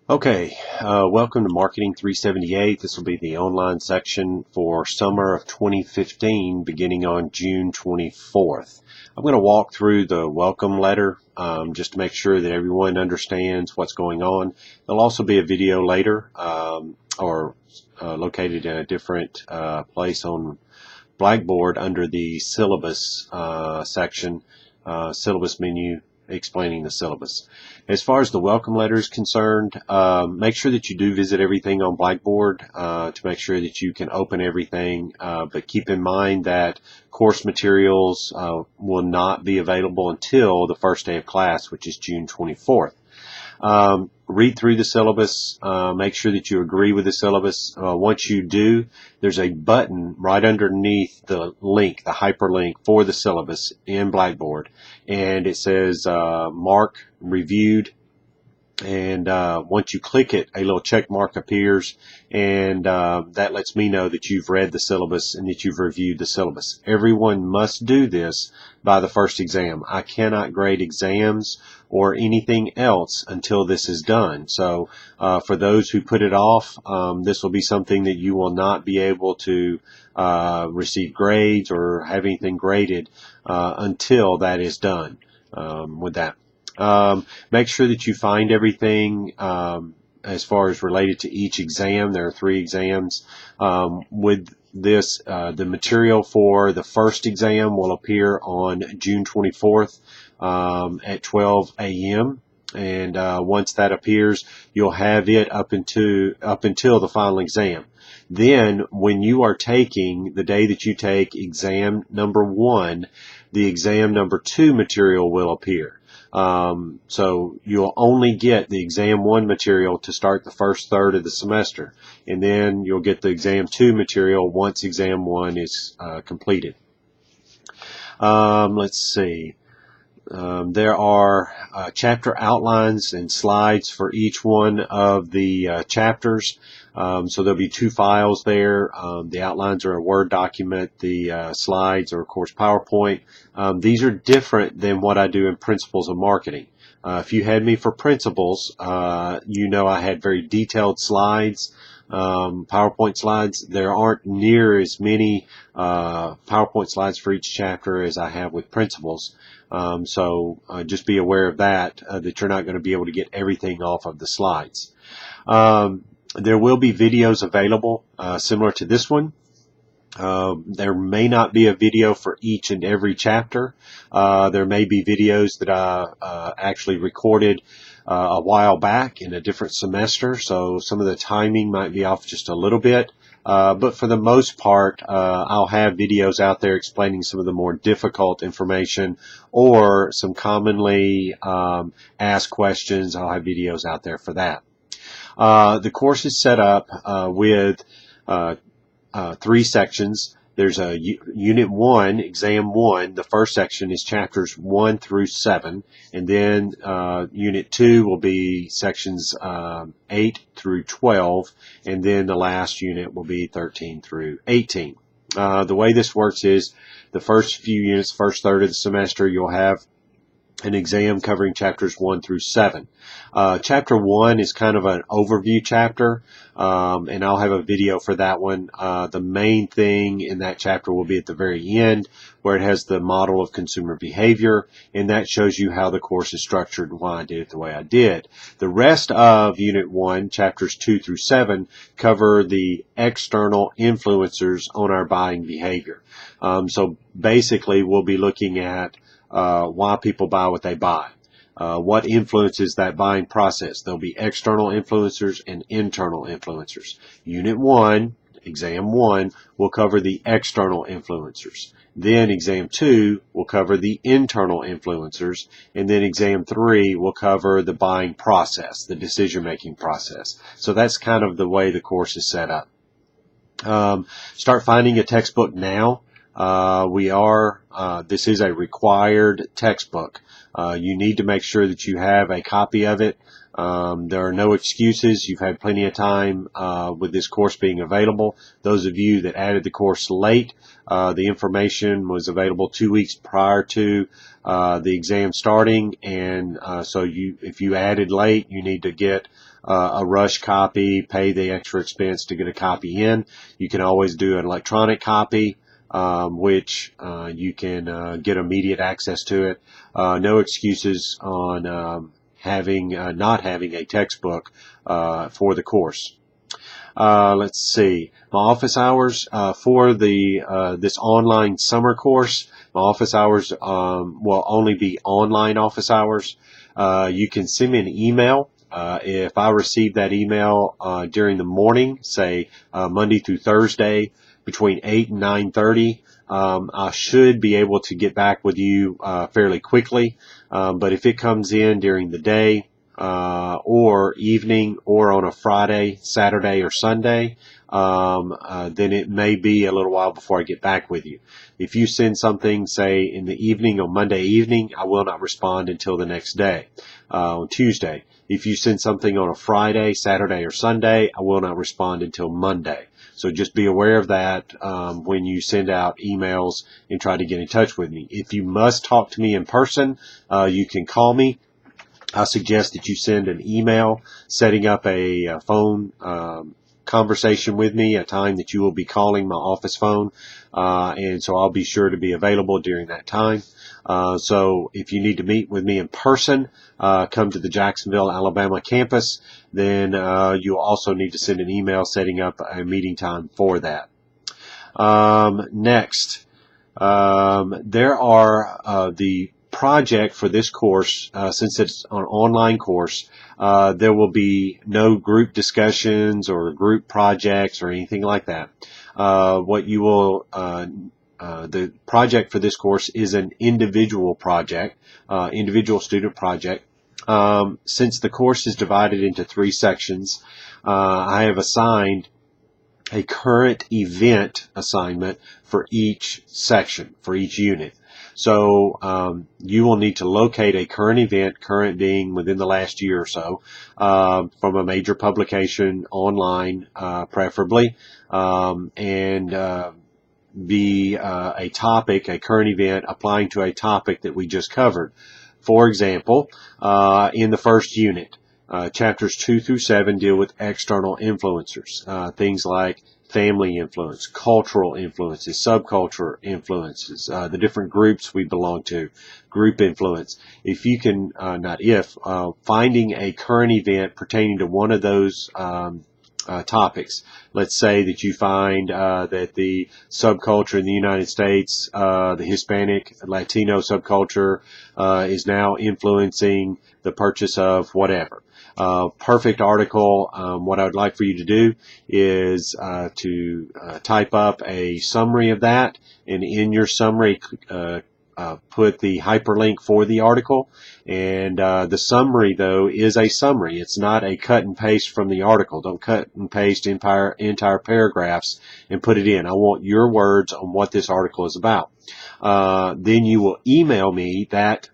Okay, welcome to Marketing 378. This will be the online section for summer of 2015 beginning on June 24th. I'm going to walk through the welcome letter just to make sure that everyone understands what's going on. There'll also be a video later or located in a different place on Blackboard under the syllabus section, syllabus menu explaining the syllabus. As far as the welcome letter is concerned, make sure that you do visit everything on Blackboard to make sure that you can open everything, but keep in mind that course materials will not be available until the first day of class, which is June 24th. Read through the syllabus, make sure that you agree with the syllabus. Once you do, there's a button right underneath the link, the hyperlink for the syllabus in Blackboard, and it says mark reviewed. And once you click it, a little check mark appears, and that lets me know that you've read the syllabus and that you've reviewed the syllabus. Everyone must do this by the first exam. I cannot grade exams or anything else until this is done. So for those who put it off, this will be something that you will not be able to receive grades or have anything graded until that is done with that. Make sure that you find everything as far as related to each exam. There are 3 exams. With this, the material for the first exam will appear on June 24th at 12 a.m. And once that appears, you'll have it up until the final exam. Then, when you are taking, the day that you take exam number 1, the exam number 2 material will appear. So you'll only get the exam 1 material to start the first third of the semester, and then you'll get the exam 2 material once exam 1 is completed. Let's see. There are chapter outlines and slides for each one of the chapters. So there'll be 2 files there. The outlines are a Word document. The slides are, of course, PowerPoint. These are different than what I do in Principles of Marketing. If you had me for Principles, you know I had very detailed slides, PowerPoint slides. There aren't near as many PowerPoint slides for each chapter as I have with Principles. So just be aware of that, that you're not going to be able to get everything off of the slides. There will be videos available similar to this one. There may not be a video for each and every chapter. There may be videos that I actually recorded a while back in a different semester, so some of the timing might be off just a little bit. But for the most part, I'll have videos out there explaining some of the more difficult information or some commonly asked questions. I'll have videos out there for that. The course is set up with 3 sections. There's a Unit 1, Exam 1. The first section is chapters 1 through 7. And then Unit 2 will be sections 8 through 12. And then the last unit will be 13 through 18. The way this works is the first few units, first third of the semester, you'll have an exam covering chapters 1 through 7. Chapter 1 is kind of an overview chapter, and I'll have a video for that one. The main thing in that chapter will be at the very end, where it has the model of consumer behavior, and that shows you how the course is structured and why I did it the way I did. The rest of Unit 1, chapters 2 through 7, cover the external influencers on our buying behavior. So basically, we'll be looking at why people buy what they buy. What influences that buying process? There'll be external influencers and internal influencers. Unit 1, Exam 1, will cover the external influencers. Then Exam 2 will cover the internal influencers. And then Exam 3 will cover the buying process, the decision-making process. So that's kind of the way the course is set up. Start finding a textbook now. This is a required textbook. You need to make sure that you have a copy of it. There are no excuses. You've had plenty of time with this course being available. Those of you that added the course late, the information was available 2 weeks prior to the exam starting, and so if you added late, you need to get a rush copy, pay the extra expense to get a copy in. You can always do an electronic copy, which you can get immediate access to it. No excuses on not having a textbook for the course. Let's see. My office hours for this online summer course. My office hours will only be online office hours. You can send me an email. If I receive that email during the morning, say Monday through Thursday, between 8 and 9:30, I should be able to get back with you fairly quickly. But if it comes in during the day, or evening, or on a Friday, Saturday, or Sunday, then it may be a little while before I get back with you. If you send something, say, in the evening on Monday evening, I will not respond until the next day, on Tuesday. If you send something on a Friday, Saturday, or Sunday, I will not respond until Monday. So just be aware of that when you send out emails and try to get in touch with me. If you must talk to me in person, you can call me. I suggest that you send an email setting up a phone conversation with me, a time that you will be calling my office phone, and so I'll be sure to be available during that time. So if you need to meet with me in person, come to the Jacksonville, Alabama campus, then you'll also need to send an email setting up a meeting time for that. Next, there are the project for this course, since it's an online course, there will be no group discussions or group projects or anything like that. The project for this course is an individual project, individual student project. Since the course is divided into 3 sections, I have assigned a current event assignment for each section, for each unit. So you will need to locate a current event, current being within the last year or so, from a major publication online, preferably, and be a topic, a current event applying to a topic that we just covered. For example, in the first unit, chapters 2 through 7 deal with external influencers, things like family influence, cultural influences, subculture influences, the different groups we belong to, group influence. If you can, finding a current event pertaining to one of those topics. Let's say that you find that the subculture in the United States, the Hispanic, Latino subculture, is now influencing the purchase of whatever. Perfect article. What I would like for you to do is to type up a summary of that, and in your summary put the hyperlink for the article. And the summary, though, is a summary. It's not a cut and paste from the article. Don't cut and paste entire paragraphs and put it in. I want your words on what this article is about. Then you will email me that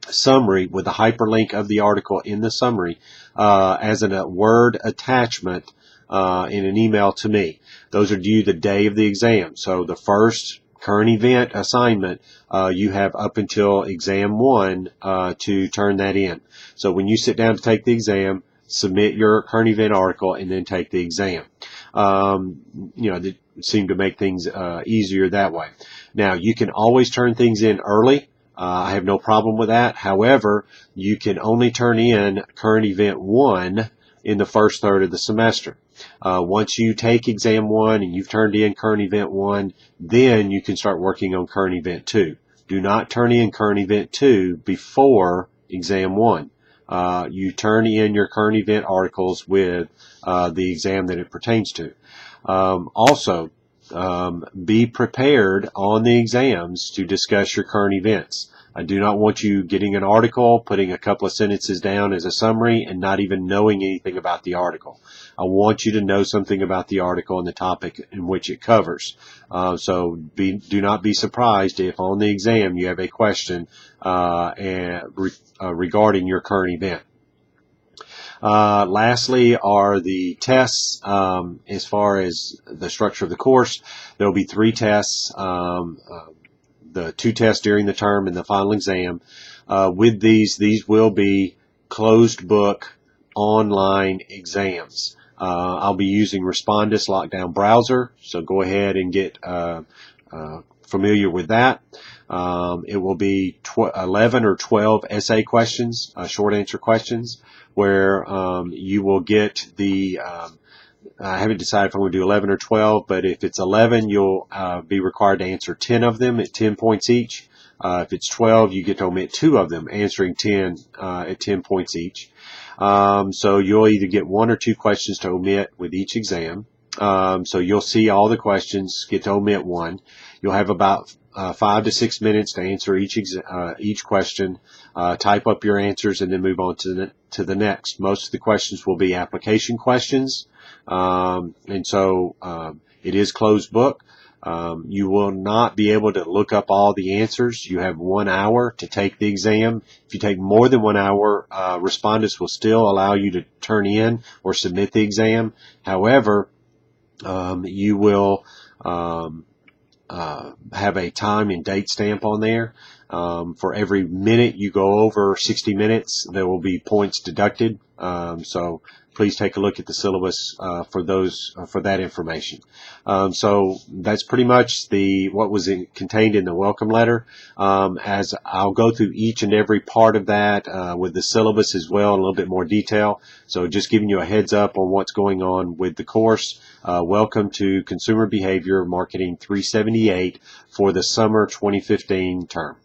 summary with the hyperlink of the article in the summary as a Word attachment in an email to me. Those are due the day of the exam. So the first current event assignment, you have up until exam 1 to turn that in. So when you sit down to take the exam, submit your current event article and then take the exam. They seem to make things easier that way. Now, you can always turn things in early. I have no problem with that. However, you can only turn in current event 1 in the first third of the semester. Once you take exam 1 and you've turned in current event 1, then you can start working on current event 2. Do not turn in current event 2 before exam 1. You turn in your current event articles with the exam that it pertains to. Also, be prepared on the exams to discuss your current events. I do not want you getting an article, putting a couple of sentences down as a summary, and not even knowing anything about the article. I want you to know something about the article and the topic in which it covers. So do not be surprised if on the exam you have a question regarding your current event. Lastly are the tests. As far as the structure of the course, there will be 3 tests, the 2 tests during the term and the final exam. With these will be closed book online exams. I'll be using Respondus Lockdown Browser, so go ahead and get familiar with that. It will be 11 or 12 essay questions, short answer questions, where you will get the I haven't decided if I'm going to do 11 or 12, but if it's 11, you'll be required to answer 10 of them at 10 points each. If it's 12, you get to omit 2 of them, answering 10 at 10 points each. So you'll either get 1 or 2 questions to omit with each exam. So you'll see all the questions, get to omit 1. You'll have about 5 to 6 minutes to answer each question, type up your answers, and then move on to the next. Most of the questions will be application questions, and so it is closed book. You will not be able to look up all the answers. You have 1 hour to take the exam. If you take more than 1 hour, Respondus will still allow you to turn in or submit the exam. However, you will have a time and date stamp on there. For every minute you go over 60 minutes, there will be points deducted. So please take a look at the syllabus for that information. So that's pretty much what was contained in the welcome letter. As I'll go through each and every part of that with the syllabus as well in a little bit more detail. So just giving you a heads up on what's going on with the course. Welcome to Consumer Behavior Marketing 378 for the summer 2015 term.